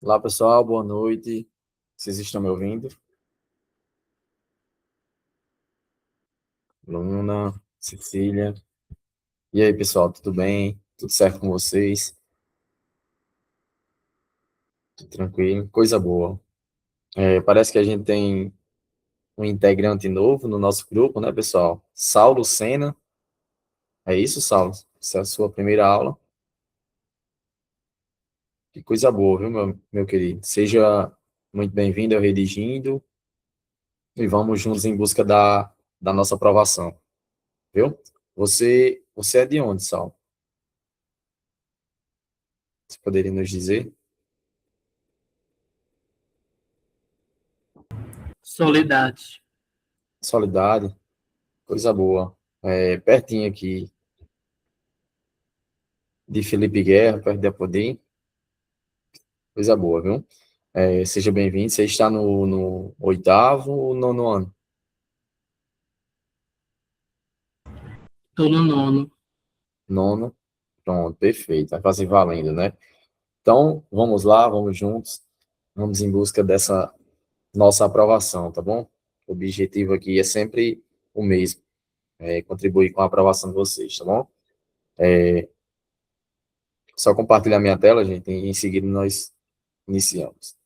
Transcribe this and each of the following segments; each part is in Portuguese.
Olá, pessoal, boa noite. Vocês estão me ouvindo? Luna, Cecília. E aí, pessoal, tudo bem? Tudo certo com vocês? Tudo tranquilo? Coisa boa. Parece que a gente tem um integrante novo no nosso grupo, né, pessoal? Saulo Sena. É isso, Saulo? Essa é a sua primeira aula? Que coisa boa, viu, meu querido? Seja muito bem-vindo ao Redigindo e vamos juntos em busca da nossa aprovação, viu? Você é de onde, Saulo? Você poderia nos dizer? Soledade. Soledade, coisa boa. Pertinho aqui de Felipe Guerra, perto de Apodim, coisa boa, viu? Seja bem-vindo. Você está no oitavo ou nono ano? Tô no nono. Nono. Pronto, perfeito. Vai fazer valendo, né? Então, vamos lá, vamos juntos. Vamos em busca dessa nossa aprovação, tá bom? O objetivo aqui é sempre o mesmo, contribuir com a aprovação de vocês, tá bom? Só compartilhar minha tela, gente, e em seguida nós iniciamos.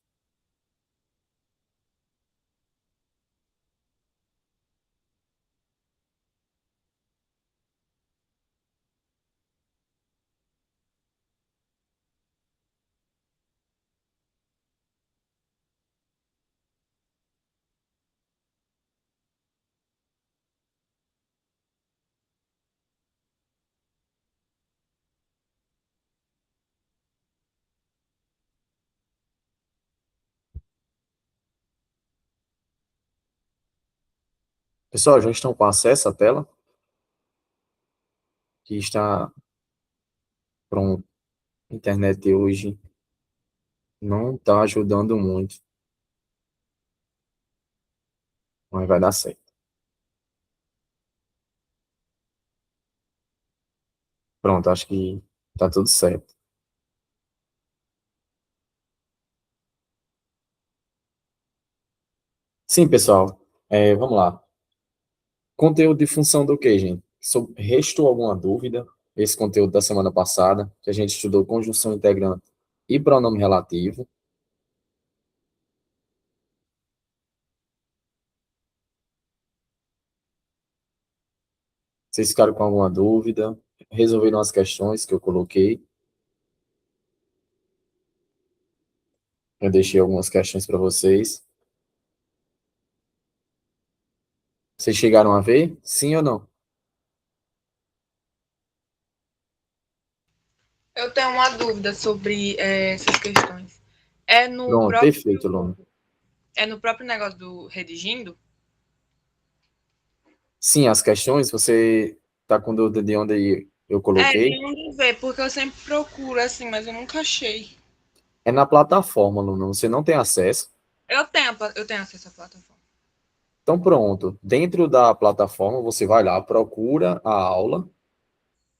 Pessoal, já estão com acesso à tela? Que está pronto. A internet hoje não está ajudando muito, mas vai dar certo. Pronto, acho que está tudo certo. Sim, pessoal, vamos lá. Conteúdo de função do quê, gente? Restou alguma dúvida? Esse conteúdo da semana passada, que a gente estudou conjunção integrante e pronome relativo. Vocês ficaram com alguma dúvida? Resolveram as questões que eu coloquei? Eu deixei algumas questões para vocês. Vocês chegaram a ver? Sim ou não? Eu tenho uma dúvida sobre essas questões. É no Pronto, próprio, perfeito, Luna. é no próprio negócio do redigindo? Sim, as questões, você está com dúvida de onde eu É, de coloquei? onde ver, porque eu sempre procuro assim, mas eu nunca achei. É na plataforma, Luna, você não tem acesso. Eu tenho acesso à plataforma. Então, pronto, dentro da plataforma, você vai lá, procura a aula.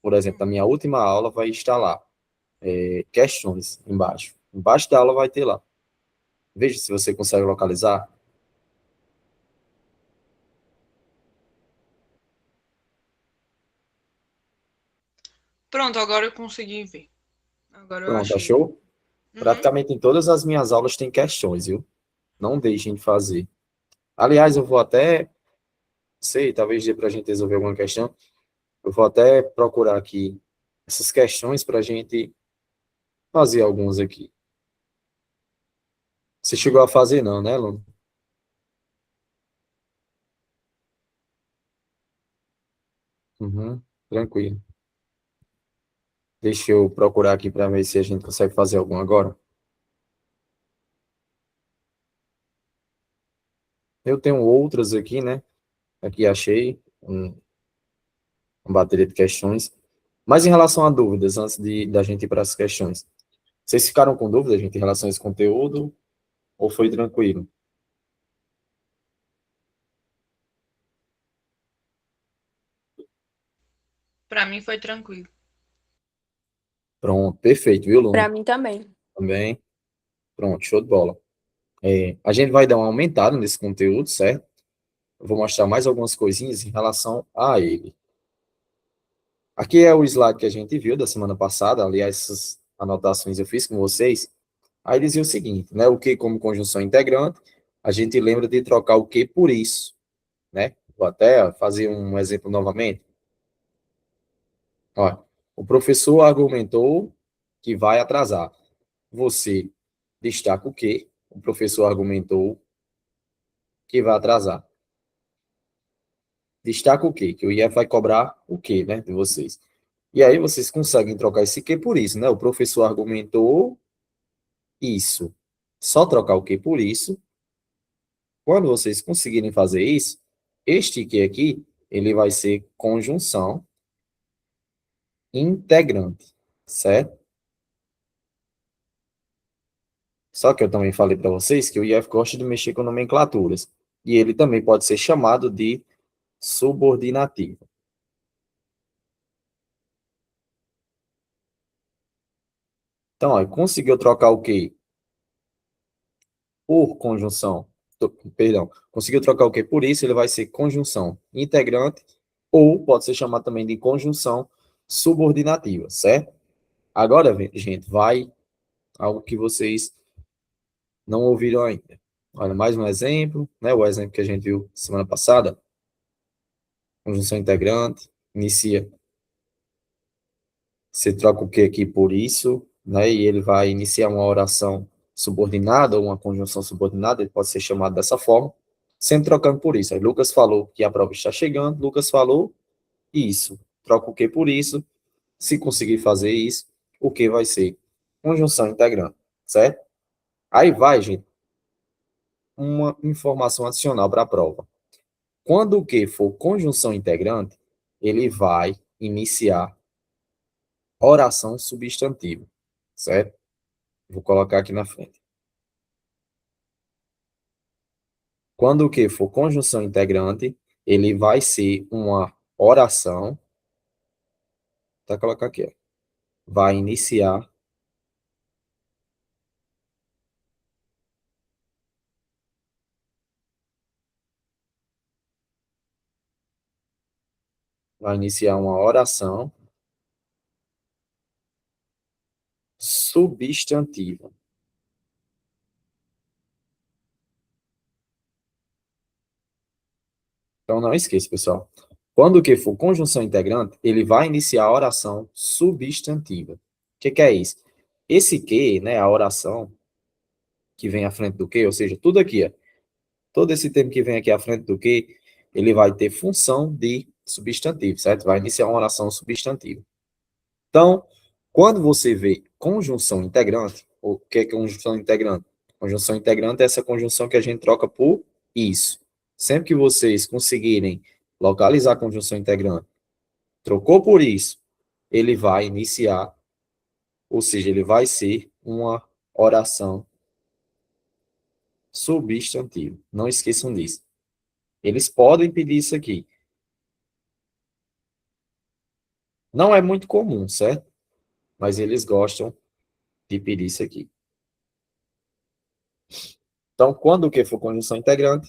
Por exemplo, na minha última aula vai estar lá, questões embaixo. Embaixo da aula vai ter lá. Veja se você consegue localizar. Pronto, agora eu consegui ver. Agora eu Pronto, achei. achou? Uhum. Praticamente em todas as minhas aulas tem questões, viu? Não deixem de fazer. Aliás, eu vou até, sei, talvez dê para a gente resolver alguma questão. Eu vou até procurar aqui essas questões para a gente fazer alguns aqui. Você chegou a fazer, não, né, Luna? Uhum, tranquilo. Deixa eu procurar aqui para ver se a gente consegue fazer algum agora. Eu tenho outras aqui, né? Aqui achei uma bateria de questões. Mas em relação a dúvidas, antes da gente ir para as questões, vocês ficaram com dúvidas, gente, em relação a esse conteúdo ou foi tranquilo? Pra mim foi tranquilo. Pronto, perfeito, viu, Luna? Para mim também. Também. Pronto, show de bola. A gente vai dar uma aumentada nesse conteúdo, certo? Eu vou mostrar mais algumas coisinhas em relação a ele. Aqui é o slide que a gente viu da semana passada, aliás, essas anotações eu fiz com vocês. Aí dizia o seguinte, né? O que como conjunção integrante, a gente lembra de trocar o que por isso, né? Vou até fazer um exemplo novamente. Olha, o professor argumentou que vai atrasar. Você destaca o que o professor argumentou que vai atrasar. Destaca o quê? Que o IF vai cobrar o quê, né, de vocês. E aí vocês conseguem trocar esse que por isso, né? O professor argumentou isso. Só trocar o que por isso. Quando vocês conseguirem fazer isso, este que aqui, ele vai ser conjunção integrante, certo? Só que eu também falei para vocês que o IF gosta de mexer com nomenclaturas. E ele também pode ser chamado de subordinativo. Então, ó, conseguiu trocar o quê? Por conjunção. Perdão. Conseguiu trocar o quê? Por isso, ele vai ser conjunção integrante ou pode ser chamado também de conjunção subordinativa, certo? Agora, gente, vai algo que vocês não ouviram ainda. Olha, mais um exemplo, né? O exemplo que a gente viu semana passada. Conjunção integrante, inicia. Você troca o que aqui por isso, né? E ele vai iniciar uma oração subordinada ou uma conjunção subordinada, ele pode ser chamado dessa forma, sempre trocando por isso. Aí Lucas falou que a prova está chegando, Lucas falou isso. Troca o que por isso. Se conseguir fazer isso, o que vai ser? Conjunção integrante, certo? Aí vai, gente, uma informação adicional para a prova. Quando o que for conjunção integrante, ele vai iniciar oração substantiva, certo? Vou colocar aqui na frente. Quando o que for conjunção integrante, ele vai ser uma oração. Tá colocar aqui, ó. Vai iniciar uma oração substantiva. Então não esqueça, pessoal. Quando o que for conjunção integrante, ele vai iniciar a oração substantiva. O que é isso? Esse que, né, a oração que vem à frente do que, ou seja, tudo aqui, ó, todo esse termo que vem aqui à frente do que, ele vai ter função de substantivo, certo? Vai iniciar uma oração substantiva. Então, quando você vê conjunção integrante, o que é conjunção integrante? Conjunção integrante é essa conjunção que a gente troca por isso. Sempre que vocês conseguirem localizar a conjunção integrante, trocou por isso, ele vai iniciar, ou seja, ele vai ser uma oração substantiva. Não esqueçam disso. Eles podem pedir isso aqui. Não é muito comum, certo? Mas eles gostam de pedir isso aqui. Então, quando o que for conjunção integrante,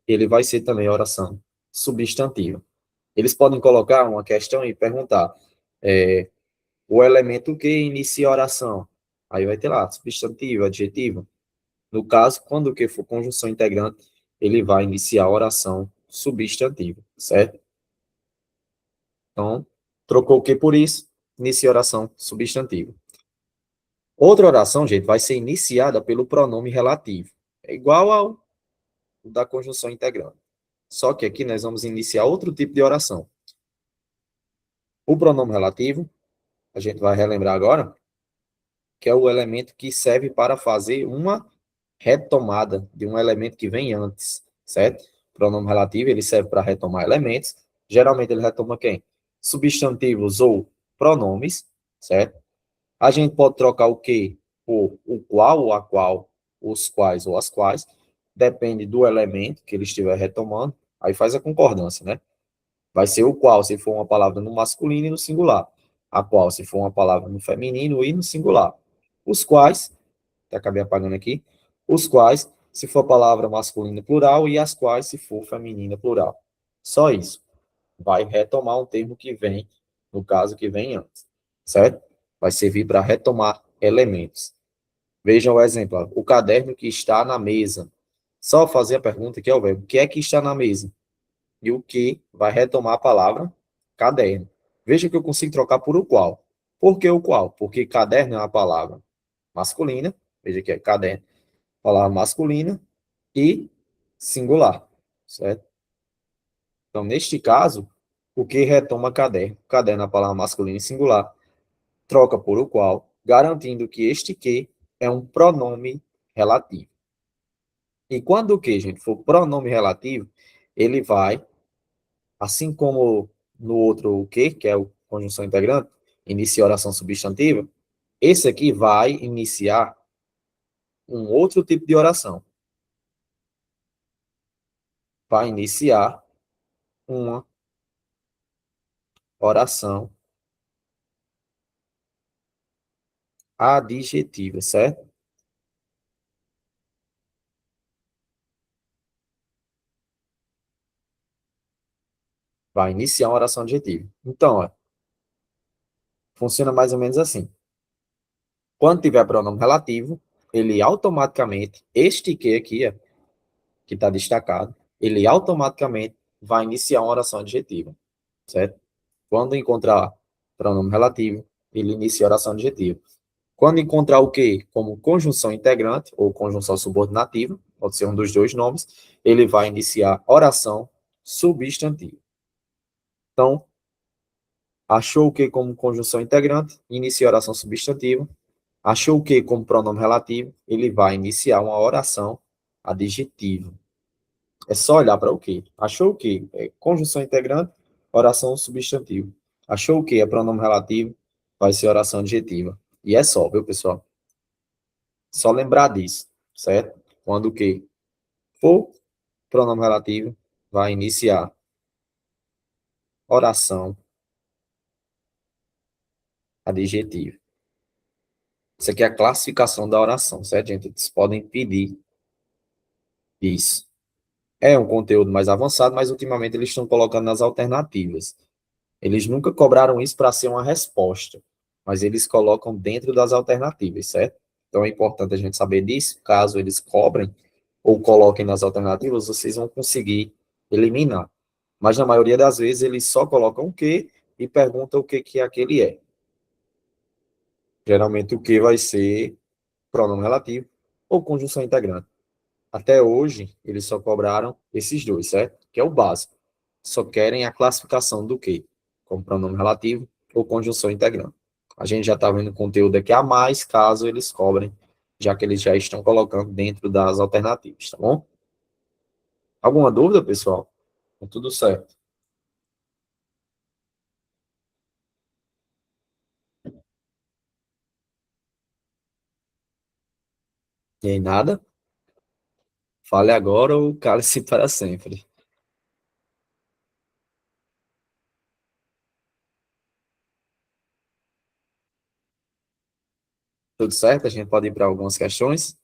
ele vai ser também oração substantiva. Eles podem colocar uma questão e perguntar o elemento que inicia a oração. Aí vai ter lá, substantivo, adjetivo. No caso, quando o que for conjunção integrante, ele vai iniciar a oração substantiva, certo? Então, trocou o que por isso, inicia a oração substantiva. Outra oração, gente, vai ser iniciada pelo pronome relativo. É igual ao da conjunção integrante. Só que aqui nós vamos iniciar outro tipo de oração. O pronome relativo, a gente vai relembrar agora, que é o elemento que serve para fazer uma retomada de um elemento que vem antes, certo? O pronome relativo, ele serve para retomar elementos. Geralmente ele retoma quem? Substantivos ou pronomes, certo? A gente pode trocar o que por o qual ou a qual, os quais ou as quais, depende do elemento que ele estiver retomando, aí faz a concordância, né? Vai ser o qual se for uma palavra no masculino e no singular, a qual se for uma palavra no feminino e no singular. Os quais acabei apagando aqui, os quais, se for palavra masculina plural, e as quais, se for feminina plural. Só isso. Vai retomar um termo que vem, no caso que vem antes, certo? Vai servir para retomar elementos. Vejam o exemplo, ó, o caderno que está na mesa. Só fazer a pergunta que é o verbo. O que é que está na mesa? E o que vai retomar a palavra caderno. Veja que eu consigo trocar por o qual. Por que o qual? Porque caderno é uma palavra masculina. Veja que é caderno. Palavra masculina e singular. Certo? Então, neste caso, o que retoma caderno? Caderno é a palavra masculina e singular. Troca por o qual, garantindo que este que é um pronome relativo. E quando o que, gente, for pronome relativo, ele vai, assim como no outro o que é o conjunção integrante, inicia a oração substantiva, esse aqui vai iniciar um outro tipo de oração. Vai iniciar uma oração adjetiva, certo? Vai iniciar uma oração adjetiva. Então, ó, funciona mais ou menos assim. Quando tiver pronome relativo, ele automaticamente, este que aqui, ó, que está destacado, ele automaticamente vai iniciar uma oração adjetiva, certo? Quando encontrar pronome relativo, ele inicia a oração adjetiva. Quando encontrar o que como conjunção integrante ou conjunção subordinativa, pode ser um dos dois nomes, ele vai iniciar oração substantiva. Então, achou o que como conjunção integrante, inicia a oração substantiva. Achou o que como pronome relativo, ele vai iniciar uma oração adjetiva. É só olhar para o que. Achou o que? É conjunção integrante, oração substantiva. Achou o que? É pronome relativo, vai ser oração adjetiva. E é só, viu, pessoal? Só lembrar disso, certo? Quando o que for pronome relativo, vai iniciar oração adjetiva. Isso aqui é a classificação da oração, certo, gente? Vocês podem pedir isso. É um conteúdo mais avançado, mas ultimamente eles estão colocando nas alternativas. Eles nunca cobraram isso para ser uma resposta, mas eles colocam dentro das alternativas, certo? Então é importante a gente saber disso. Caso eles cobrem ou coloquem nas alternativas, vocês vão conseguir eliminar. Mas na maioria das vezes eles só colocam o que e perguntam o que aquele é. Geralmente o que vai ser pronome relativo ou conjunção integrante. Até hoje, eles só cobraram esses dois, certo? Que é o básico. Só querem a classificação do que? Como pronome relativo ou conjunção integrante. A gente já está vendo conteúdo aqui a mais, caso eles cobrem, já que eles já estão colocando dentro das alternativas, tá bom? Alguma dúvida, pessoal? Tá tudo certo. E aí, nada? Fale agora ou cale-se para sempre. Tudo certo? A gente pode ir para algumas questões?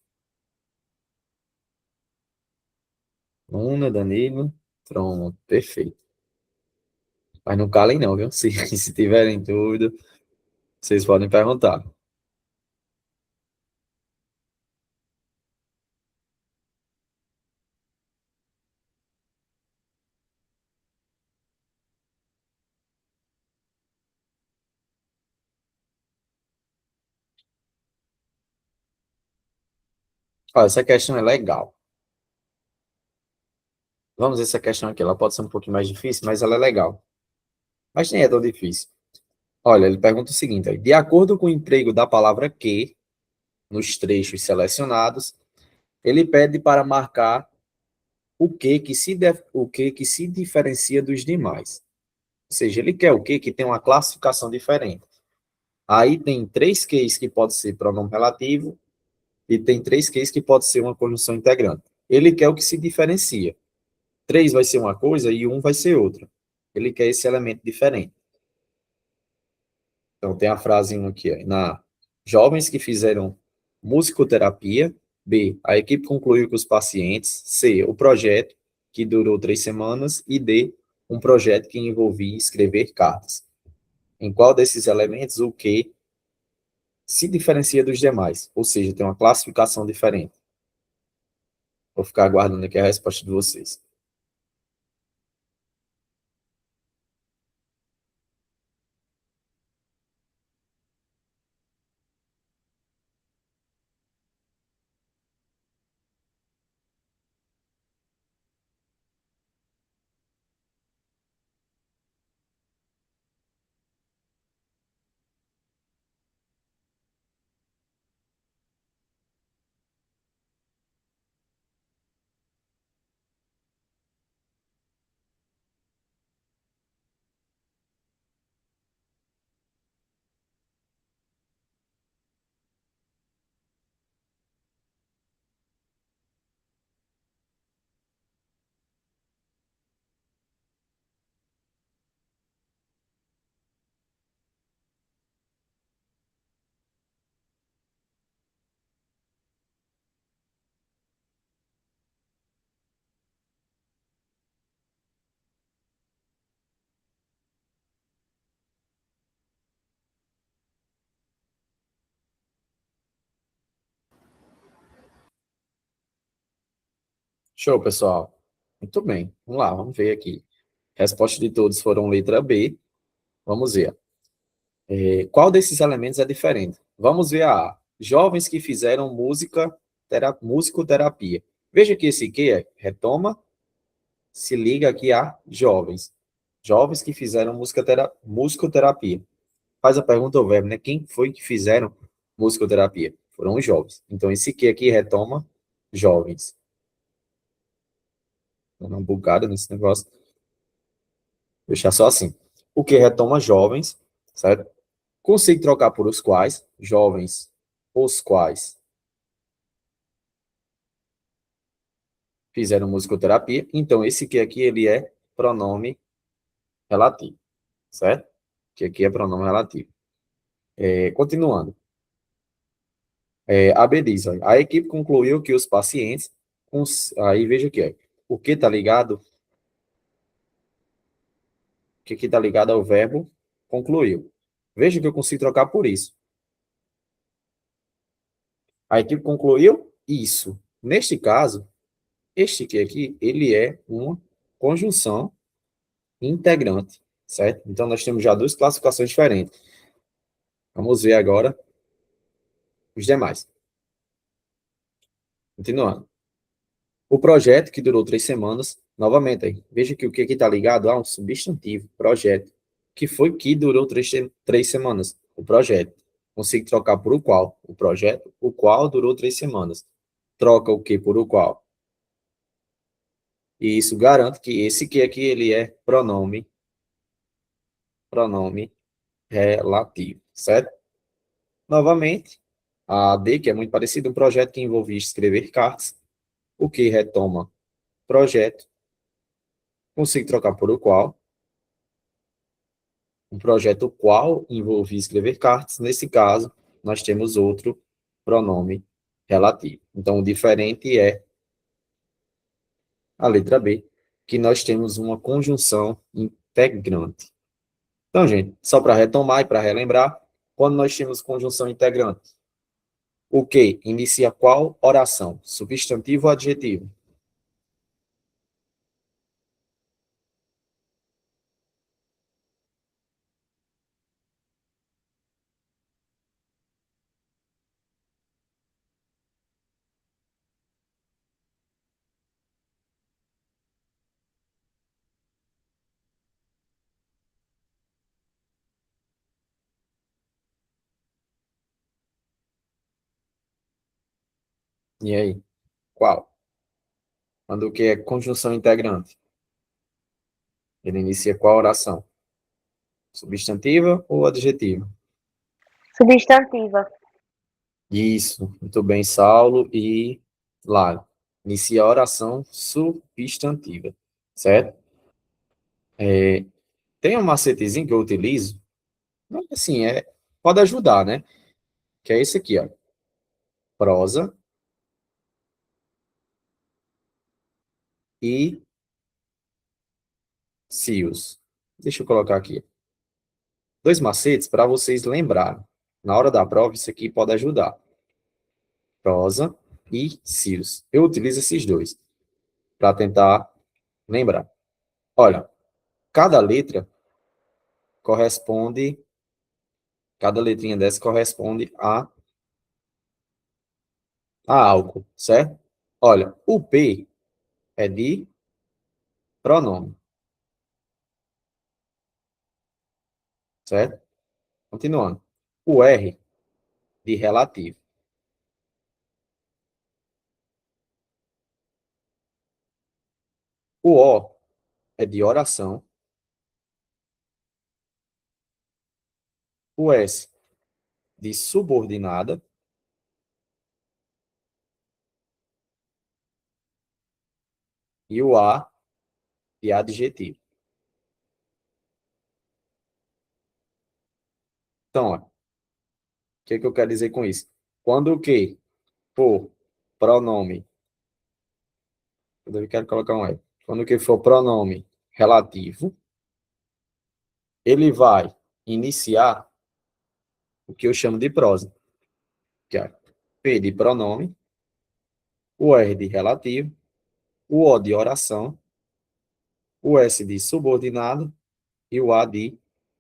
Una, Danilo. Pronto, perfeito. Mas não calem não, viu? Se tiverem dúvida, vocês podem perguntar. Olha, essa questão é legal. Vamos ver essa questão aqui. Ela pode ser um pouquinho mais difícil, mas ela é legal. Mas nem é tão difícil. Olha, ele pergunta o seguinte: aí, de acordo com o emprego da palavra que, nos trechos selecionados, ele pede para marcar o que se diferencia dos demais. Ou seja, ele quer o que tem uma classificação diferente. Aí tem três Qs que pode ser pronome relativo e tem três Qs que pode ser uma conjunção integrante. Ele quer o que se diferencia. Três vai ser uma coisa e um vai ser outra. Ele quer esse elemento diferente. Então, tem a frase aqui, ó, jovens que fizeram musicoterapia. B, a equipe concluiu com os pacientes. C, o projeto, que durou 3 semanas. E D, um projeto que envolvia escrever cartas. Em qual desses elementos o que se diferencia dos demais? Ou seja, tem uma classificação diferente. Vou ficar aguardando aqui a resposta de vocês. Show, pessoal. Muito bem. Vamos lá, vamos ver aqui. Resposta de todos foram letra B. Vamos ver. Qual desses elementos é diferente? Vamos ver a A. Jovens que fizeram musicoterapia. Veja que esse que é retoma, se liga aqui a jovens. Jovens que fizeram musicoterapia. Faz a pergunta ao verbo, né? Quem foi que fizeram musicoterapia? Foram os jovens. Então, esse que aqui retoma jovens. Dando uma bugada nesse negócio. Deixar só assim. O que retoma jovens, certo? Consigo trocar por os quais, jovens, os quais fizeram musicoterapia. Então, esse que aqui, ele é pronome relativo, certo? Que aqui é pronome relativo. Continuando. A B diz, olha, a equipe concluiu que os pacientes, aí veja o que é, o que está ligado, o que está ligado ao verbo concluiu. Veja que eu consigo trocar por isso. A equipe concluiu isso. Neste caso, este aqui, ele é uma conjunção integrante, certo? Então, nós temos já duas classificações diferentes. Vamos ver agora os demais. Continuando. O projeto, que durou 3 semanas, novamente, aí, veja que o que está ligado a um substantivo, projeto, que foi que durou 3 semanas, o projeto. Consigo trocar por o qual? O projeto, o qual durou 3 semanas. Troca o que por o qual? E isso garante que esse que aqui, ele é pronome relativo, certo? Novamente, a D, que é muito parecido, um projeto que envolvia escrever cartas, o que retoma projeto, consigo trocar por o qual, um projeto qual envolvia escrever cartas, nesse caso, nós temos outro pronome relativo. Então, o diferente é a letra B, que nós temos uma conjunção integrante. Então, gente, só para retomar e para relembrar, quando nós temos conjunção integrante, o que inicia qual oração? Substantivo ou adjetivo? E aí? Qual? Quando o que é conjunção integrante? Ele inicia qual oração? Substantiva ou adjetiva? Substantiva. Isso, muito bem, Saulo e Lara. Inicia a oração substantiva, certo? Tem um macetezinho que eu utilizo, mas, assim, pode ajudar, né? Que é esse aqui, ó. prosa e cios. Deixa eu colocar aqui. 2 macetes para vocês lembrarem. Na hora da prova, isso aqui pode ajudar. Prosa e cios. Eu utilizo esses dois para tentar lembrar. Olha, cada letra corresponde, cada letrinha dessa corresponde a algo, certo? Olha, o P é de pronome, certo? Continuando. O R de relativo. O O é de oração. O S de subordinada. E o A de adjetivo. Então, ó, o que eu quero dizer com isso? Quando o que for pronome, eu quero colocar um R. Quando o que for pronome relativo, ele vai iniciar o que eu chamo de prosa, que é P de pronome, o R de relativo, o O de oração, o S de subordinado e o A de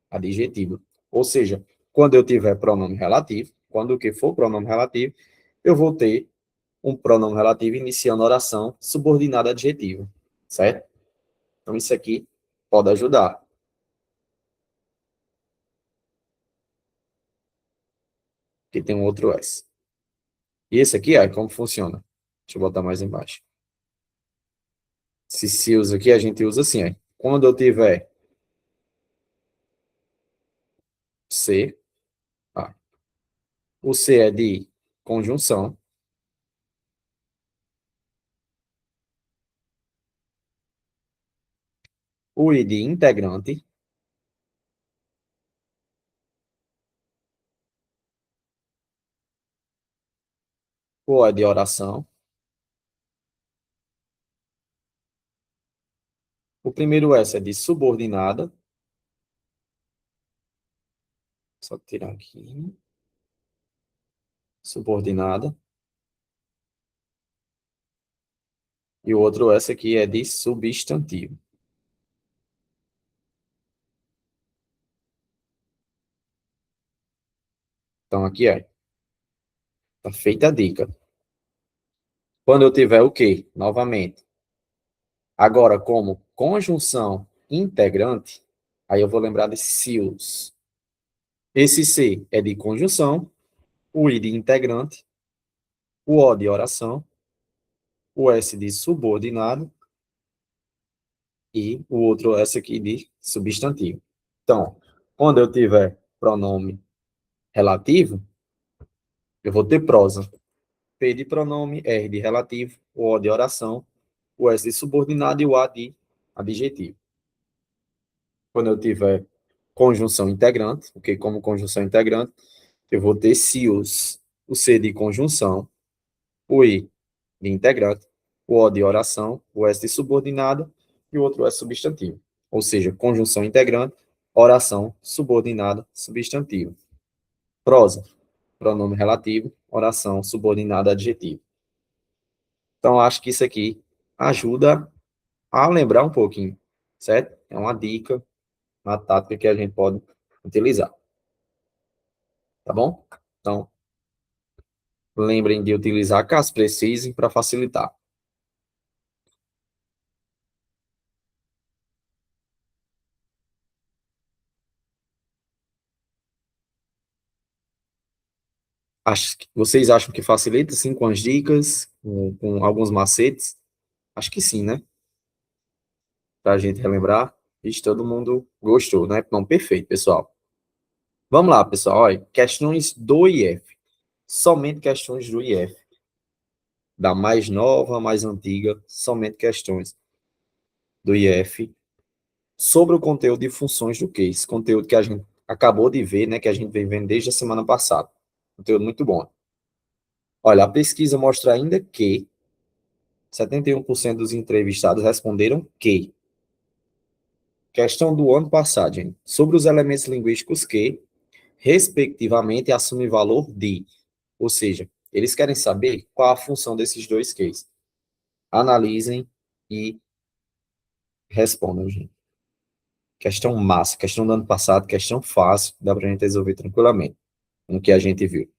adjetivo. Ou seja, quando eu tiver pronome relativo, quando o que for pronome relativo, eu vou ter um pronome relativo iniciando a oração subordinada a adjetivo, certo? Então, isso aqui pode ajudar. Aqui tem um outro S. E esse aqui, ó, como funciona? Deixa eu botar mais embaixo. Esse se usa aqui, a gente usa assim, ó. Quando eu tiver C, ó, o C é de conjunção, o I de integrante, o O é de oração, o primeiro S é de subordinada, só tirar aqui, subordinada, e o outro S aqui é de substantivo. Então, aqui é. Tá feita a dica. Quando eu tiver o quê? Novamente. Agora, como conjunção integrante, aí eu vou lembrar desse seals. Esse C é de conjunção, o I de integrante, o O de oração, o S de subordinado e o outro S aqui de substantivo. Então, quando eu tiver pronome relativo, eu vou ter prosa. P de pronome, R de relativo, o O de oração, o S de subordinado e o A de adjetivo. Quando eu tiver conjunção integrante, porque como conjunção integrante, eu vou ter seals, o C de conjunção, o I de integrante, o O de oração, o S de subordinado e o outro S substantivo. Ou seja, conjunção integrante, oração, subordinada, substantivo. Prosa, pronome relativo, oração, subordinada, adjetivo. Então, acho que isso aqui ajuda a lembrar um pouquinho, certo? É uma dica, uma tática que a gente pode utilizar. Tá bom? Então, lembrem de utilizar caso precisem para facilitar. Vocês acham que facilita, sim, com as dicas, com alguns macetes? Acho que sim, né? Para a gente relembrar. Vixe, todo mundo gostou, né? Não, perfeito, pessoal. Vamos lá, pessoal. Olha, questões do IF. Somente questões do IF. Da mais nova, mais antiga, somente questões do IF sobre o conteúdo de funções do case. Conteúdo que a gente acabou de ver, né? Que a gente vem vendo desde a semana passada. Conteúdo muito bom. Olha, a pesquisa mostra ainda que 71% dos entrevistados responderam que. Questão do ano passado, gente. Sobre os elementos linguísticos que, respectivamente, assumem valor de. Ou seja, eles querem saber qual a função desses dois ques. Analisem e respondam, gente. Questão massa, questão do ano passado, questão fácil, dá pra gente resolver tranquilamente, com o que a gente viu.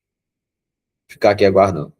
Ficar aqui aguardando.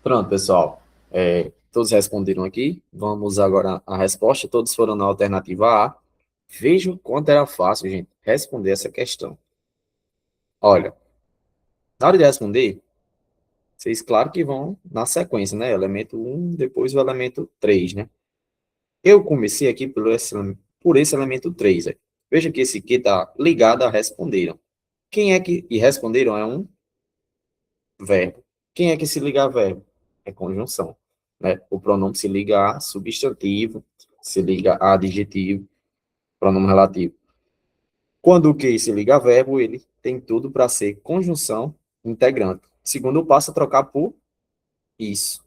Pronto, pessoal. Todos responderam aqui. Vamos agora à resposta. Todos foram na alternativa A. Vejam o quanto era fácil, gente, responder essa questão. Olha, na hora de responder, vocês, claro que vão na sequência, né? Elemento um, depois o elemento 3, né? Eu comecei aqui por esse elemento 3. Veja que esse aqui está ligado a responderam. Quem é que... E responderam é um verbo. Quem é que se liga a verbo? É conjunção, né? O pronome se liga a substantivo, se liga a adjetivo, pronome relativo. Quando o que se liga a verbo, ele tem tudo para ser conjunção integrante. Segundo passo, é trocar por isso.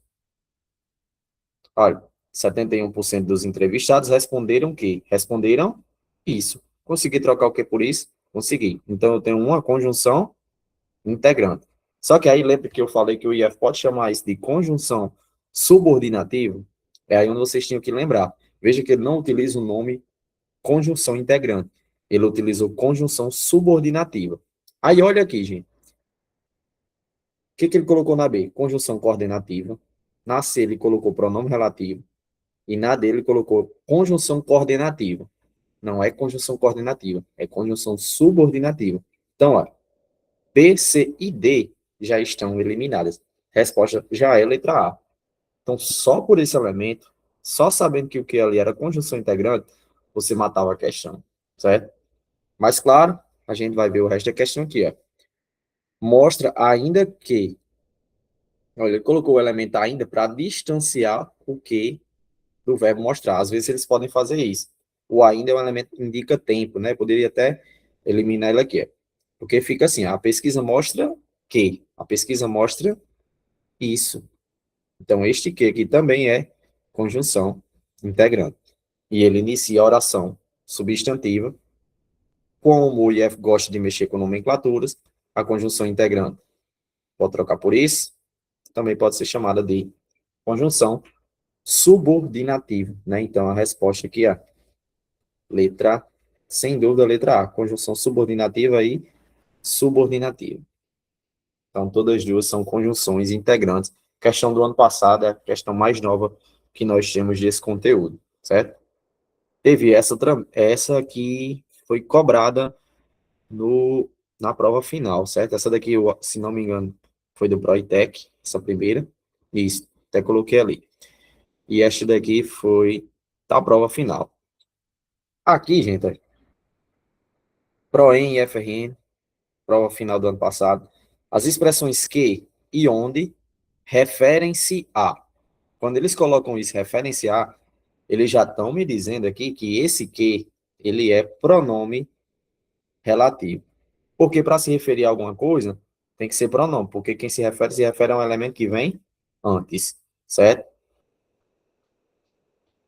Olha, 71% dos entrevistados responderam que? Responderam isso. Consegui trocar o que por isso? Consegui. Então, eu tenho uma conjunção integrante. Só que aí, lembra que eu falei que o IF pode chamar isso de conjunção subordinativa? É aí onde vocês tinham que lembrar. Veja que ele não utiliza o nome conjunção integrante. Ele utilizou conjunção subordinativa. Aí, olha aqui, gente. O que ele colocou na B? Conjunção coordenativa. Na C, ele colocou pronome relativo. E na D, ele colocou conjunção coordenativa. Não é conjunção coordenativa, é conjunção subordinativa. Então, ó, B, C e D já estão eliminadas. Resposta já é letra A. Então, só por esse elemento, só sabendo que o que ali era conjunção integrante, você matava a questão, certo? Mas, claro, a gente vai ver o resto da questão aqui, ó. Mostra ainda que, olha, ele colocou o elemento ainda para distanciar o que do verbo mostrar. Às vezes eles podem fazer isso. O ainda é um elemento que indica tempo, né? Poderia até eliminar ele aqui, ó. Porque fica assim, a pesquisa mostra que, a pesquisa mostra isso. Então, este que aqui também é conjunção integrante. E ele inicia a oração substantiva. Como o IF gosta de mexer com nomenclaturas, a conjunção integrante pode trocar por isso, também pode ser chamada de conjunção subordinativa, né? Então, a resposta aqui é letra Sem dúvida, a letra A, conjunção subordinativa e subordinativa. Então, todas as duas são conjunções integrantes. Questão do ano passado é a questão mais nova que nós temos desse conteúdo, certo? Teve essa que foi cobrada na prova final, certo? Essa daqui, se não me engano, foi do Proitec, essa primeira. Isso, até coloquei ali. E esta daqui foi da prova final. Aqui, gente, ProEm e FRN, prova final do ano passado. As expressões que e onde referem-se a. Quando eles colocam isso, referem-se a, eles já estão me dizendo aqui que esse que, ele é pronome relativo. Porque para se referir a alguma coisa, tem que ser pronome, porque quem se refere a um elemento que vem antes, certo?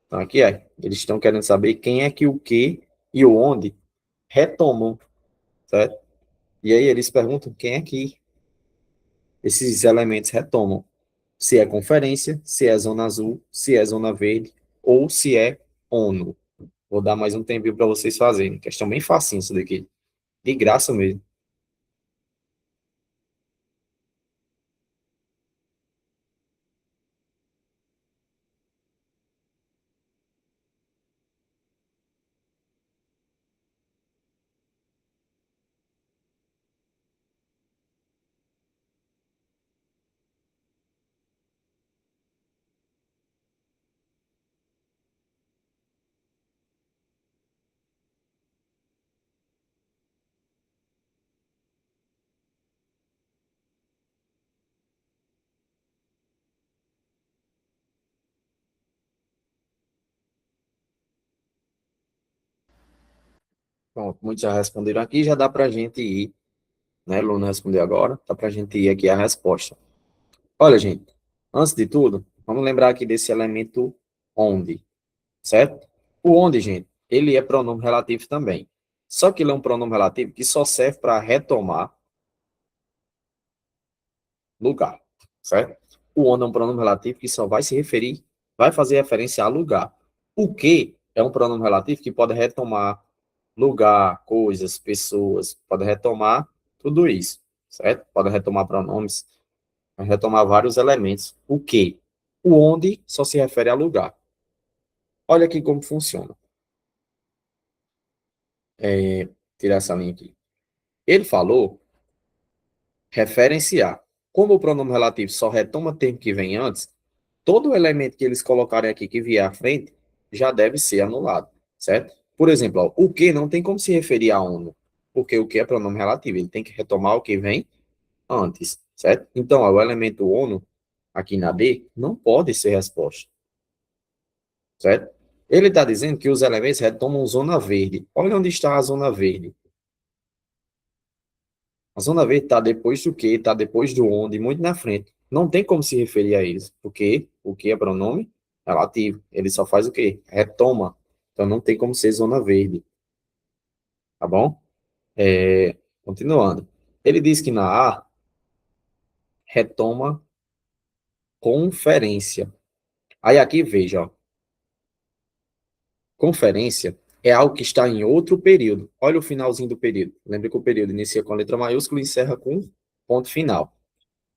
Então, aqui é. Eles estão querendo saber quem é que o que e o onde retomam, certo? E aí eles perguntam quem é que esses elementos retomam. Se é conferência, se é zona azul, se é zona verde, ou se é ONU. Vou dar mais um tempinho para vocês fazerem. Questão bem facinha isso daqui. De graça mesmo. Pronto, muitos já responderam aqui, já dá para a gente ir, né? Luna respondeu agora, dá para a gente ir aqui a resposta. Olha, gente, antes de tudo, vamos lembrar aqui desse elemento onde, certo? O onde, gente, ele é pronome relativo também. Só que ele é um pronome relativo que só serve para retomar lugar, certo? O onde é um pronome relativo que só vai se referir, vai fazer referência a lugar. O que é um pronome relativo que pode retomar lugar, coisas, pessoas, pode retomar tudo isso, certo? Pode retomar pronomes, pode retomar vários elementos. O que? O onde só se refere a lugar. Olha aqui como funciona. Tirar essa linha aqui. Ele falou referenciar. Como o pronome relativo só retoma termo que vem antes, todo elemento que eles colocarem aqui que vier à frente já deve ser anulado, certo? Por exemplo, ó, o que não tem como se referir a ONU, porque o que é pronome relativo, ele tem que retomar o que vem antes, certo? Então, ó, o elemento ONU, aqui na D, não pode ser resposta, certo? Ele está dizendo que os elementos retomam zona verde. Olha onde está a zona verde. A zona verde está depois do que, está depois do onde, muito na frente. Não tem como se referir a eles, porque o que é pronome relativo. Ele só faz o quê? Retoma. Então não tem como ser zona verde. Tá bom? Continuando. Ele diz que na A, retoma conferência. Aí aqui, veja, ó, conferência é algo que está em outro período. Olha o finalzinho do período. Lembra que o período inicia com a letra maiúscula e encerra com ponto final.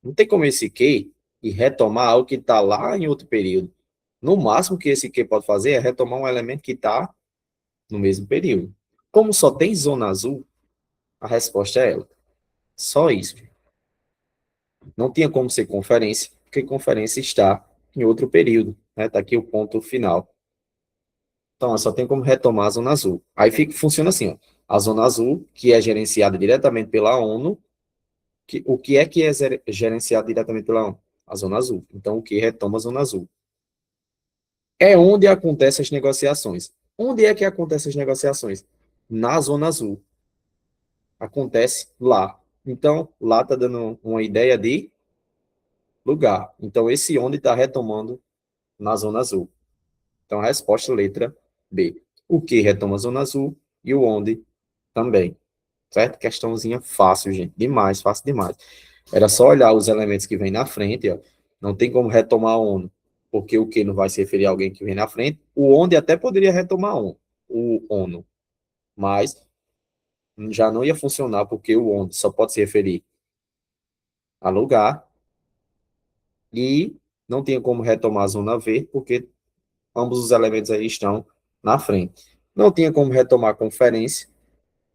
Não tem como esse que e retomar algo que está lá em outro período. No máximo que esse que pode fazer é retomar um elemento que está no mesmo período. Como só tem zona azul, a resposta é ela. Só isso. Não tinha como ser conferência, porque conferência está em outro período. Está aqui o ponto final. Então, só tem como retomar a zona azul. Aí funciona assim, ó. A zona azul, que é gerenciada diretamente pela ONU, o que é gerenciado diretamente pela ONU? A zona azul. Então, o que retoma a zona azul? É onde acontecem as negociações. Onde é que acontecem as negociações? Na zona azul. Acontece lá. Então, lá está dando uma ideia de lugar. Então, esse onde está retomando na zona azul. Então, a resposta, letra B. O que retoma a zona azul e o onde também. Certo? Questãozinha fácil, gente. Demais, fácil demais. Era só olhar os elementos que vem na frente, ó. Não tem como retomar ONU, porque o que não vai se referir a alguém que vem na frente. O onde até poderia retomar o ONU, mas já não ia funcionar porque o onde só pode se referir a lugar e não tinha como retomar a zona V porque ambos os elementos aí estão na frente. Não tinha como retomar conferência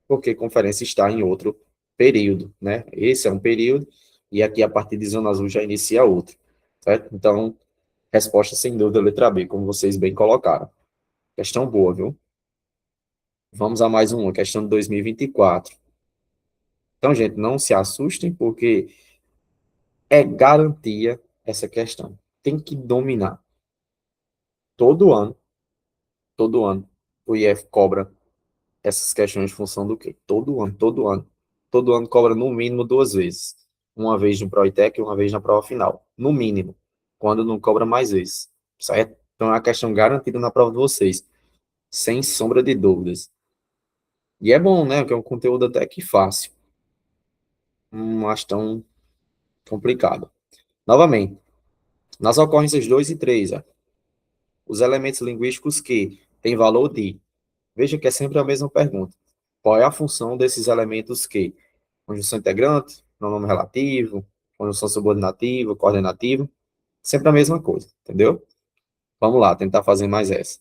porque conferência está em outro período, né? Esse é um período e aqui a partir de zona azul já inicia outro, certo? Então, resposta sem dúvida letra B, como vocês bem colocaram. Questão boa, viu? Vamos a mais uma, questão de 2024. Então, gente, não se assustem, porque é garantia essa questão. Tem que dominar. Todo todo ano, o IF cobra essas questões em função do quê? Todo ano. Todo ano cobra no mínimo duas vezes. Uma vez no ProITEC e uma vez na prova final. No mínimo. Quando não cobra mais vezes. Certo? Então é uma questão garantida na prova de vocês. Sem sombra de dúvidas. E é bom, né? Que é um conteúdo até que fácil. Não acho tão complicado. Novamente, nas ocorrências 2 e 3, ó, os elementos linguísticos que têm valor de. Veja que é sempre a mesma pergunta. Qual é a função desses elementos que? Conjunção integrante, pronome relativo, conjunção subordinativa, coordenativa. Sempre a mesma coisa, entendeu? Vamos lá, tentar fazer mais essa.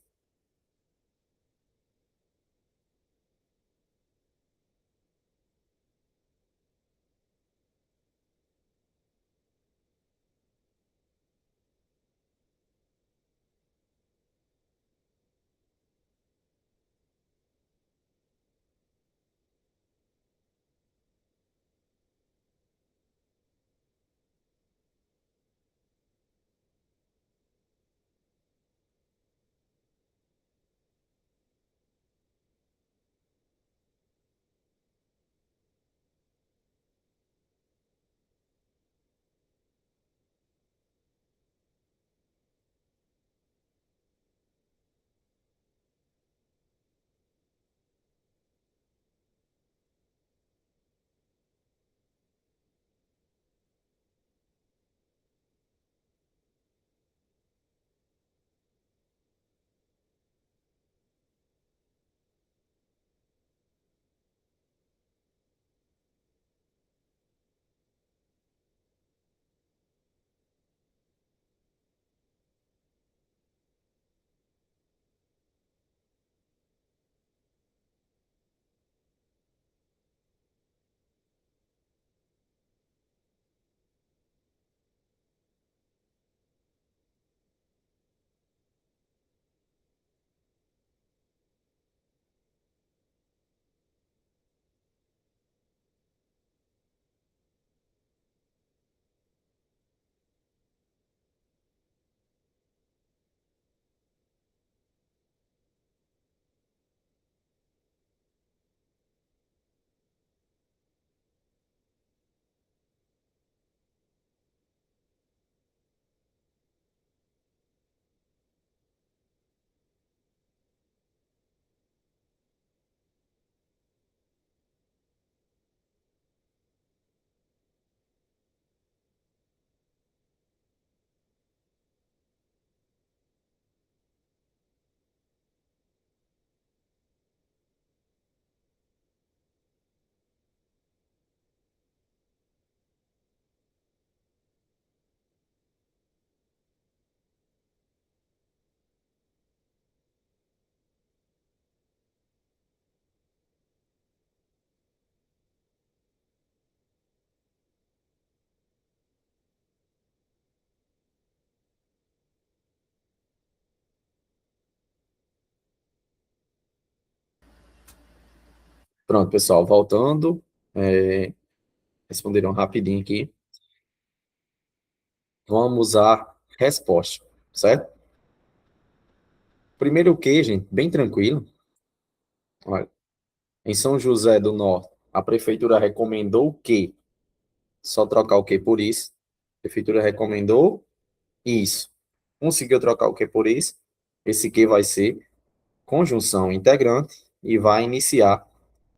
Pronto, pessoal, voltando. Responderam rapidinho aqui. Vamos à resposta, certo? Primeiro o que, gente? Bem tranquilo. Olha, em São José do Norte, a prefeitura recomendou que, só trocar o que por isso, a prefeitura recomendou isso. Conseguiu trocar o que por isso, esse que vai ser conjunção integrante e vai iniciar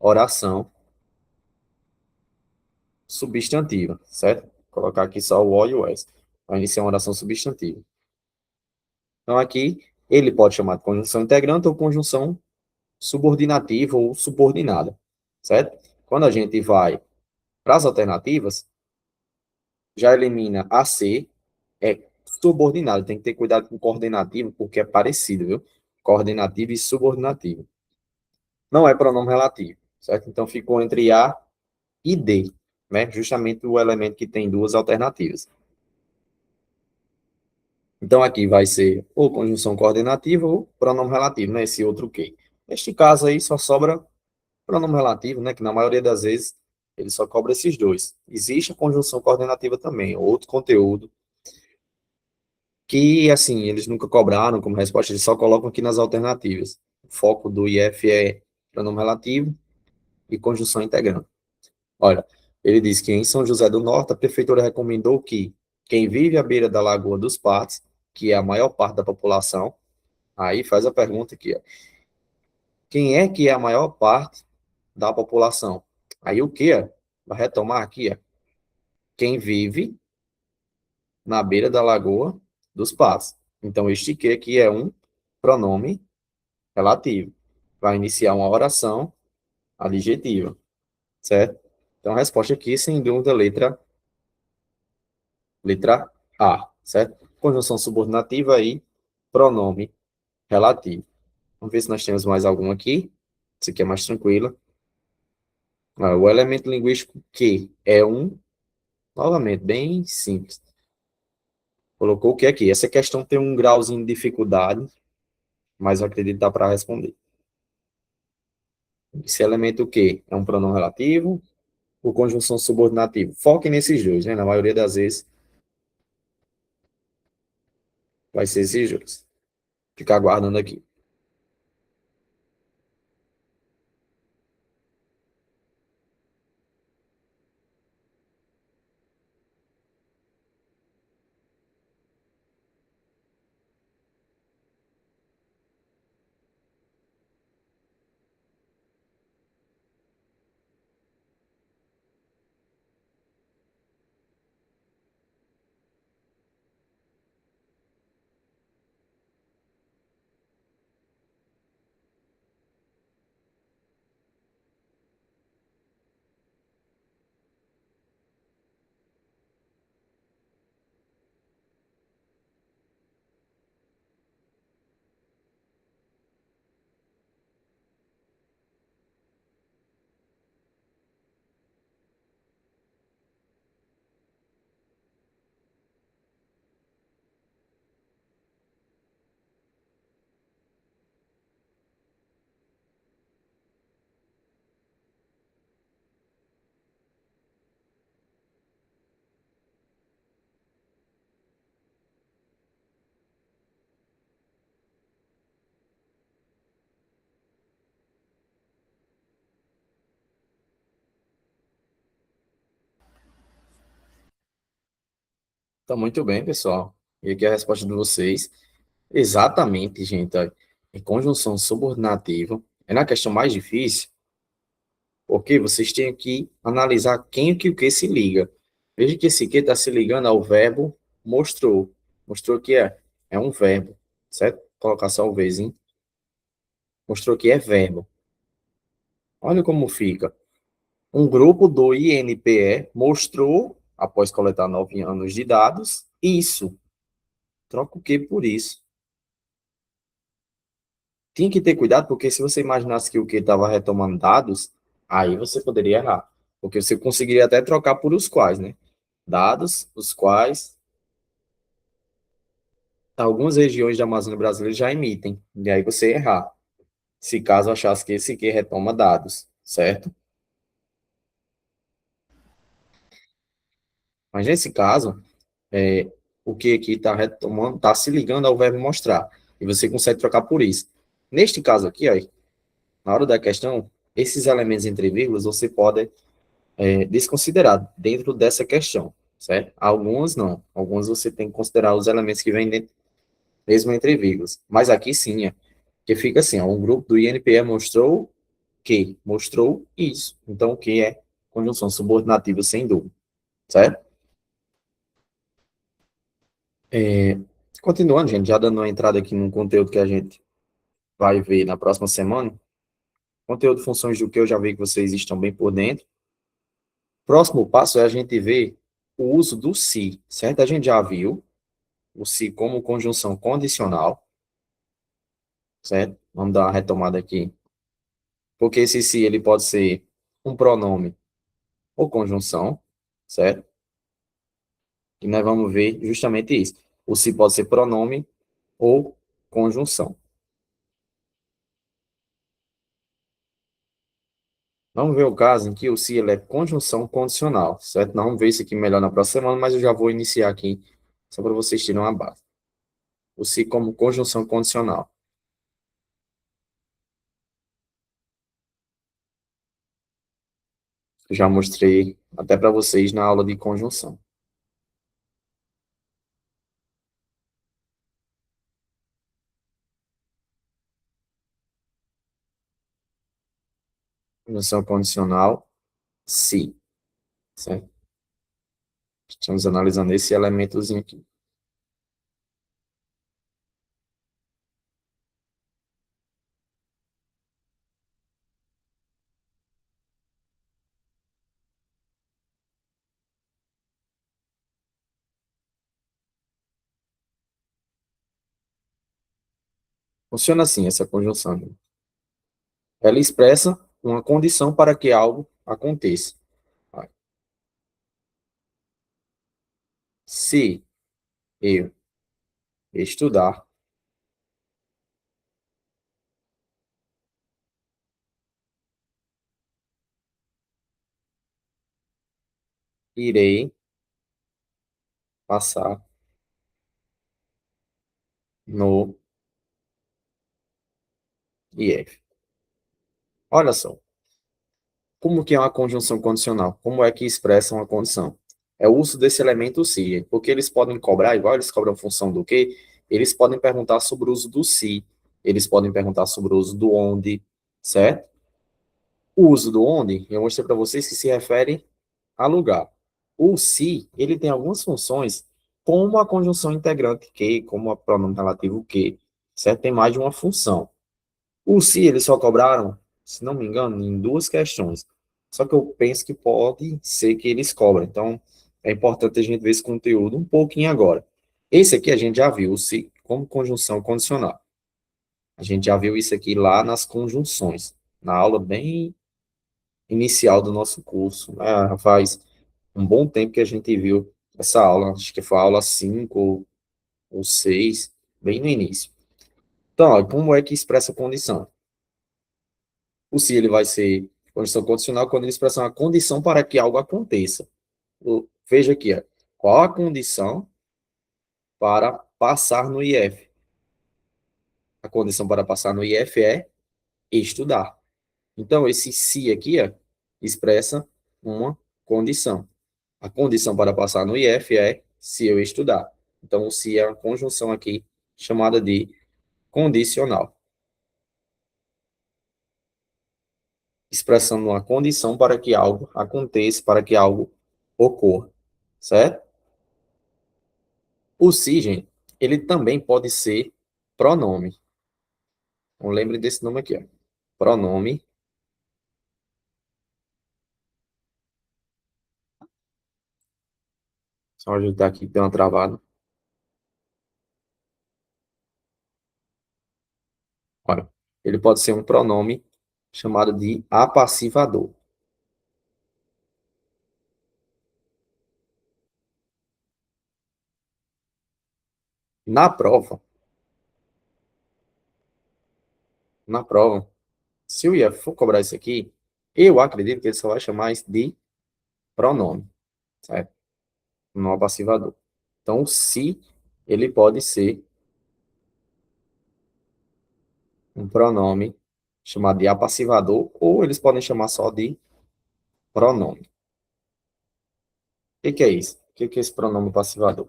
oração substantiva, certo? Vou colocar aqui só o O e o S. Vai iniciar uma oração substantiva. Então, aqui, ele pode chamar de conjunção integrante ou conjunção subordinativa ou subordinada, certo? Quando a gente vai para as alternativas, já elimina a C, é subordinado. Tem que ter cuidado com coordenativo, porque é parecido, viu? Coordenativo e subordinativo. Não é pronome relativo, certo? Então ficou entre A e D, né? Justamente o elemento que tem duas alternativas. Então aqui vai ser ou conjunção coordenativa ou pronome relativo, né? Esse outro que. Neste caso aí só sobra pronome relativo, né? Que na maioria das vezes ele só cobra esses dois. Existe a conjunção coordenativa também, outro conteúdo que, assim, eles nunca cobraram como resposta, eles só colocam aqui nas alternativas. O foco do IF é pronome relativo e conjunção integrante. Olha, ele diz que em São José do Norte, a prefeitura recomendou que quem vive à beira da Lagoa dos Patos, que é a maior parte da população, aí faz a pergunta aqui, ó, quem é que é a maior parte da população? Aí o que? Vai retomar aqui, ó, quem vive na beira da Lagoa dos Patos. Então, este que aqui é um pronome relativo. Vai iniciar uma oração adjetiva, certo? Então, a resposta aqui, sem dúvida, letra A, certo? Conjunção subordinativa e pronome relativo. Vamos ver se nós temos mais algum aqui. Isso aqui é mais tranquilo. O elemento linguístico que é um, novamente, bem simples. Colocou o que aqui? Essa questão tem um grauzinho de dificuldade, mas eu acredito que dá para responder. Esse elemento que é um pronome relativo, ou conjunção subordinativa. Foque nesses dois, né? Na maioria das vezes vai ser esses dois. Ficar aguardando aqui. Então, muito bem, pessoal. E aqui é a resposta de vocês. Exatamente, gente. Ó. Em conjunção subordinativa, é na questão mais difícil, porque vocês têm que analisar quem que o que se liga. Veja que esse que está se ligando ao verbo mostrou. Mostrou que é um verbo, certo? Vou colocar só o vezinho. Mostrou que é verbo. Olha como fica. Um grupo do INPE mostrou, após coletar 9 anos de dados, isso. Troca o que por isso? Tem que ter cuidado, porque se você imaginasse que o que estava retomando dados, aí você poderia errar. Porque você conseguiria até trocar por os quais, né? Dados, os quais algumas regiões da Amazônia brasileira já emitem. E aí você ia errar. Se caso achasse que esse que retoma dados, certo? Mas nesse caso, o que aqui está retomando, está se ligando ao verbo mostrar. E você consegue trocar por isso. Neste caso aqui, ó, na hora da questão, esses elementos entre vírgulas você pode desconsiderar dentro dessa questão, certo? Alguns não. Alguns você tem que considerar os elementos que vêm dentro, mesmo entre vírgulas. Mas aqui sim, que fica assim, ó, um grupo do INPE mostrou isso. Então, o que é conjunção subordinativa, sem dúvida, certo? Continuando, gente, já dando uma entrada aqui num conteúdo que a gente vai ver na próxima semana, Conteúdo, funções do que eu já vi que vocês estão bem por dentro. Próximo passo é a gente ver o uso do se, certo? A gente já viu o se como conjunção condicional, certo? Vamos dar uma retomada aqui. Porque esse se, ele pode ser um pronome ou conjunção, certo? E nós vamos ver justamente isso. O se pode ser pronome ou conjunção. Vamos ver o caso em que o se ele é conjunção condicional, certo? Nós vamos ver isso aqui melhor na próxima semana, mas eu já vou iniciar aqui, só para vocês terem uma base. O se como conjunção condicional. Eu já mostrei até para vocês na aula de conjunção. Conjunção condicional, se, certo? Estamos analisando esse elementozinho aqui. Funciona assim, essa conjunção. Ela expressa uma condição para que algo aconteça. Se eu estudar, irei passar no IF. Olha só, como que é uma conjunção condicional? Como é que expressa uma condição? É o uso desse elemento se, porque eles podem cobrar, igual eles cobram função do que, eles podem perguntar sobre o uso do se, eles podem perguntar sobre o uso do onde, certo? O uso do onde, eu mostrei para vocês que se refere a lugar. O se, ele tem algumas funções, como a conjunção integrante que, como a pronome relativo que, certo? Tem mais de uma função. O se, eles só cobraram, se não me engano, em duas questões. Só que eu penso que pode ser que eles cobrem. Então, é importante a gente ver esse conteúdo um pouquinho agora. Esse aqui a gente já viu, o se como conjunção condicional. A gente já viu isso aqui lá nas conjunções, na aula bem inicial do nosso curso, né? Faz um bom tempo que a gente viu essa aula, acho que foi a aula 5 ou 6, bem no início. Então, ó, como é que expressa a condição? O se ele vai ser condição condicional quando ele expressa uma condição para que algo aconteça. Veja aqui, ó, qual a condição para passar no IF? A condição para passar no IF é estudar. Então, esse se aqui ó, expressa uma condição. A condição para passar no IF é se eu estudar. Então, o se é uma conjunção aqui chamada de condicional, expressando uma condição para que algo aconteça, para que algo ocorra, certo? O se, gente, ele também pode ser pronome. Então, lembre desse nome aqui, ó. Pronome. Só ajudar aqui, deu uma travada. Olha, ele pode ser um pronome chamado de apassivador. Na prova, se o IF for cobrar isso aqui, eu acredito que ele só vai chamar isso de pronome, certo? Não apassivador. Então, se ele pode ser um pronome chamado de apassivador, ou eles podem chamar só de pronome. O que é isso? O que é esse pronome passivador?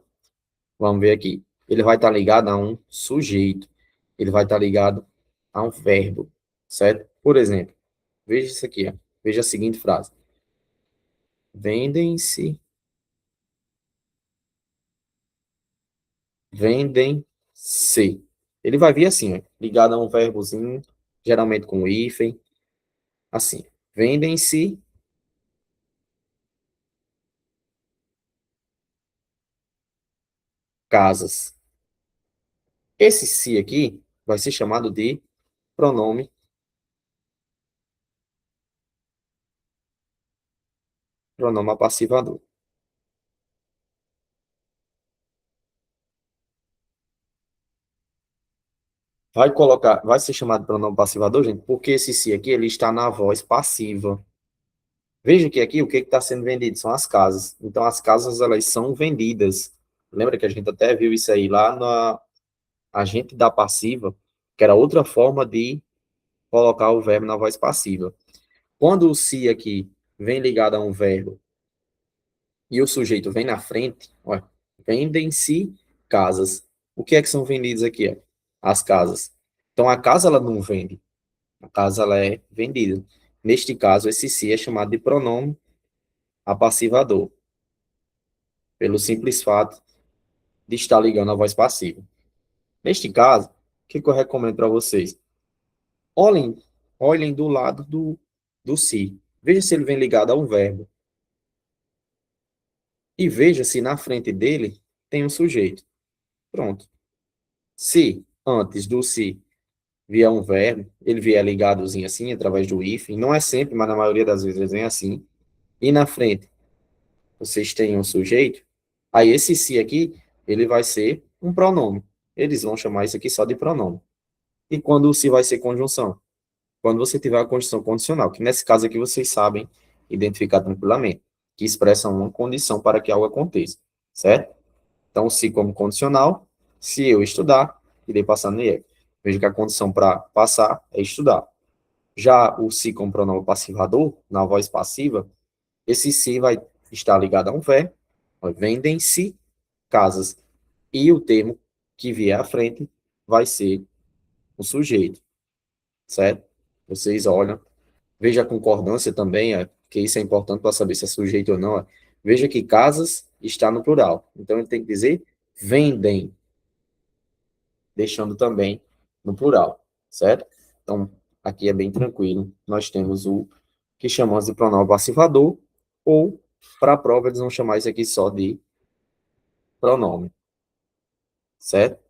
Vamos ver aqui. Ele vai estar ligado a um sujeito. Ele vai estar ligado a um verbo, certo? Por exemplo, veja isso aqui, ó. Veja a seguinte frase. Vendem-se, vendem-se. Ele vai vir assim, ó, ligado a um verbozinho, geralmente com hífen, assim, vendem-se casas. Esse se aqui vai ser chamado de pronome apassivador. Vai ser chamado de pronome passivador, gente, porque esse se aqui, ele está na voz passiva. Veja que aqui, o que está sendo vendido? São as casas. Então, as casas, elas são vendidas. Lembra que a gente até viu isso aí lá na agente da passiva, que era outra forma de colocar o verbo na voz passiva. Quando o se aqui vem ligado a um verbo e o sujeito vem na frente, ó, vendem-se casas. O que é que são vendidos aqui? Ó? As casas. Então, a casa, ela não vende. A casa, ela é vendida. Neste caso, esse se é chamado de pronome apassivador, pelo simples fato de estar ligando a voz passiva. Neste caso, o que eu recomendo para vocês? Olhem, olhem do lado do se. Veja se ele vem ligado a um verbo. E veja se na frente dele tem um sujeito. Pronto. Se antes do se vier um verbo, ele vier ligadozinho assim, através do if, não é sempre, mas na maioria das vezes ele vem assim, e na frente vocês têm um sujeito, aí esse se aqui, ele vai ser um pronome. Eles vão chamar isso aqui só de pronome. E quando o se vai ser conjunção? Quando você tiver a condição condicional, que nesse caso aqui vocês sabem identificar tranquilamente, que expressa uma condição para que algo aconteça, certo? Então, se como condicional, se eu estudar, irei passar no IEC. Veja que a condição para passar é estudar. Já o se como pronome passivador, na voz passiva, esse se vai estar ligado a um verbo, vendem-se casas, e o termo que vier à frente vai ser o sujeito, certo? Vocês olham, veja a concordância também, que isso é importante para saber se é sujeito ou não. Veja que casas está no plural, então ele tem que dizer vendem, deixando também no plural, certo? Então, aqui é bem tranquilo. Nós temos o que chamamos de pronome passivador, ou, para a prova, eles vão chamar isso aqui só de pronome, certo?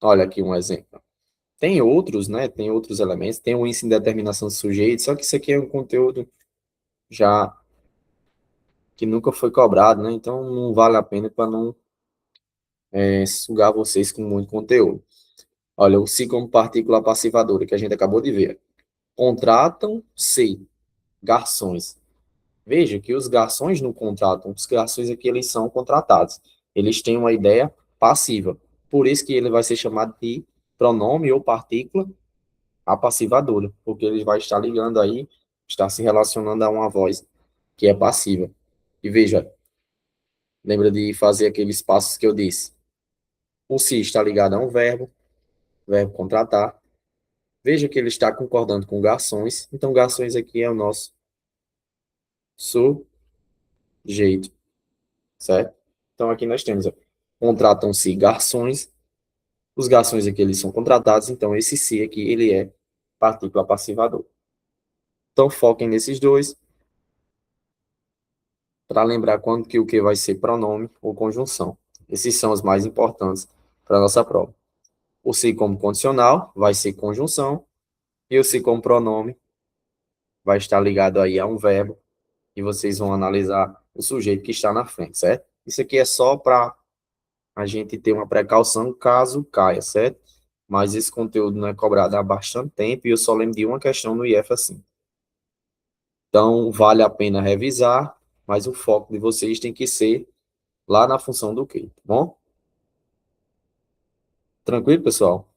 Olha aqui um exemplo. Tem outros, né? Tem outros elementos. Tem o índice de determinação de sujeito, só que isso aqui é um conteúdo já que nunca foi cobrado, né? Então não vale a pena para não sugar vocês com muito conteúdo. Olha, o se como partícula passivadora, que a gente acabou de ver. Contratam-se garçons. Veja que os garçons não contratam, os garçons aqui eles são contratados. Eles têm uma ideia passiva. Por isso que ele vai ser chamado de pronome ou partícula apassivadora, porque ele vai estar ligando aí, está se relacionando a uma voz que é passiva. E veja, lembra de fazer aqueles passos que eu disse. O se está ligado a um verbo contratar. Veja que ele está concordando com garçons. Então, garçons aqui é o nosso sujeito, certo? Então, aqui nós temos, ó, contratam-se garçons. Os garçons aqui, eles são contratados. Então, esse se aqui, ele é partícula passivador. Então, foquem nesses dois, para lembrar quando que o que vai ser pronome ou conjunção. Esses são os mais importantes para a nossa prova. O se como condicional vai ser conjunção, e o se como pronome vai estar ligado aí a um verbo, e vocês vão analisar o sujeito que está na frente, certo? Isso aqui é só para a gente ter uma precaução caso caia, certo? Mas esse conteúdo não é cobrado há bastante tempo, e eu só lembro de uma questão no IF assim. Então, vale a pena revisar, mas o foco de vocês tem que ser lá na função do que, tá bom? Tranquilo, pessoal?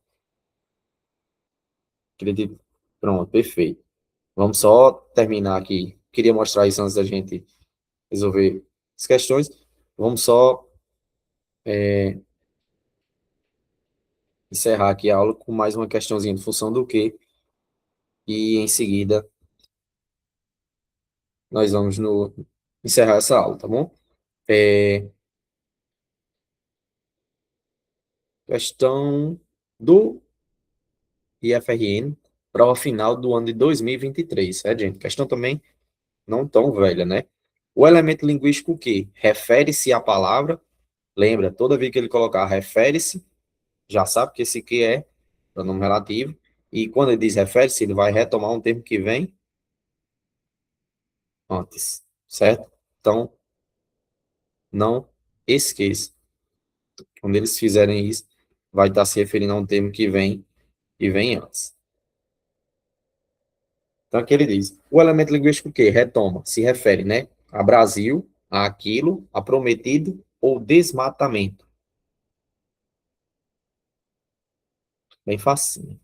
Acredito. Pronto, perfeito. Vamos só terminar aqui. Queria mostrar isso antes da gente resolver as questões. Vamos só encerrar aqui a aula com mais uma questãozinha de função do que, e em seguida nós vamos encerrar essa aula, tá bom? É, questão do IFRN, prova final do ano de 2023, certo, gente? Questão também não tão velha, né? O elemento linguístico que refere-se à palavra, lembra, toda vez que ele colocar refere-se, já sabe que esse que é pronome relativo, e quando ele diz refere-se, ele vai retomar um termo que vem antes, certo? Então, não esqueça. Quando eles fizerem isso, vai estar se referindo a um termo que vem antes. Então, aqui ele diz, o elemento linguístico que retoma, se refere, né, a Brasil, a aquilo, a prometido ou desmatamento. Bem facinho.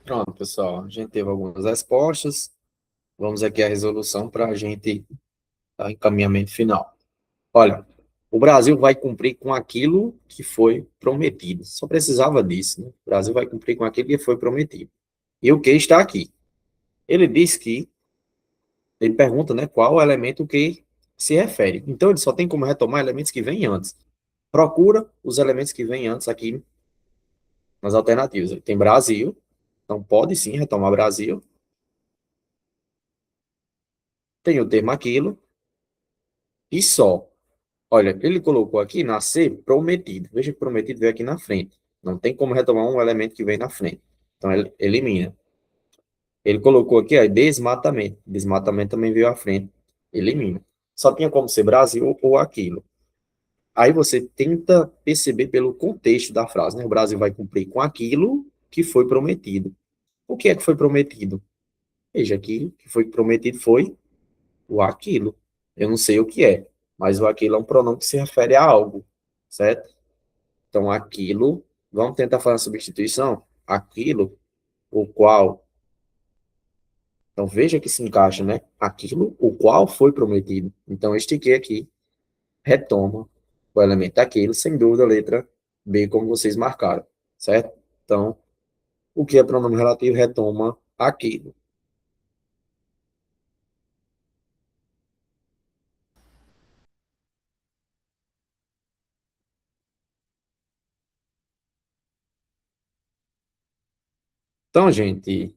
Pronto, pessoal. A gente teve algumas respostas. Vamos aqui à resolução para a gente dar encaminhamento final. Olha, o Brasil vai cumprir com aquilo que foi prometido. Só precisava disso, né? O Brasil vai cumprir com aquilo que foi prometido. E o que está aqui? Ele diz que, ele pergunta, né, qual o elemento que se refere. Então, ele só tem como retomar elementos que vêm antes. Procura os elementos que vêm antes aqui nas alternativas. Ele tem Brasil, então pode sim retomar Brasil. Tem o termo aquilo, e só. Olha, ele colocou aqui nascer prometido. Veja que prometido veio aqui na frente. Não tem como retomar um elemento que vem na frente. Então, ele elimina. Ele colocou aqui, ó, desmatamento. Desmatamento também veio à frente. Elimina. Só tinha como ser Brasil ou aquilo. Aí você tenta perceber pelo contexto da frase, né? O Brasil vai cumprir com aquilo que foi prometido. O que é que foi prometido? Veja, aquilo que foi prometido foi o aquilo. Eu não sei o que é, mas o aquilo é um pronome que se refere a algo, certo? Então, aquilo, vamos tentar fazer a substituição? Aquilo, o qual. Então, veja que se encaixa, né? Aquilo, o qual foi prometido. Então, este que aqui retoma o elemento aquilo, sem dúvida, a letra B, como vocês marcaram, certo? Então, o que é pronome relativo retoma aquilo. Então, gente,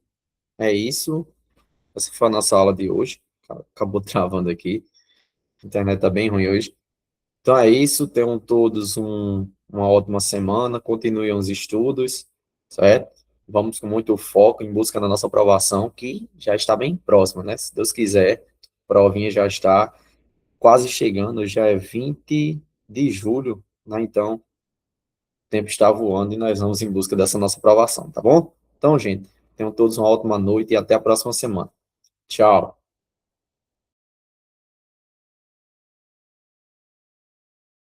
é isso. Essa foi a nossa aula de hoje. Acabou travando aqui. A internet tá bem ruim hoje. Então é isso. Tenham todos uma ótima semana. Continuem os estudos, certo? vamos com muito foco em busca da nossa aprovação, que já está bem próxima, né? Se Deus quiser, a provinha já está quase chegando, já é 20 de julho, né? Então, o tempo está voando e nós vamos em busca dessa nossa aprovação, tá bom? Então, gente, tenham todos uma ótima noite e até a próxima semana. Tchau.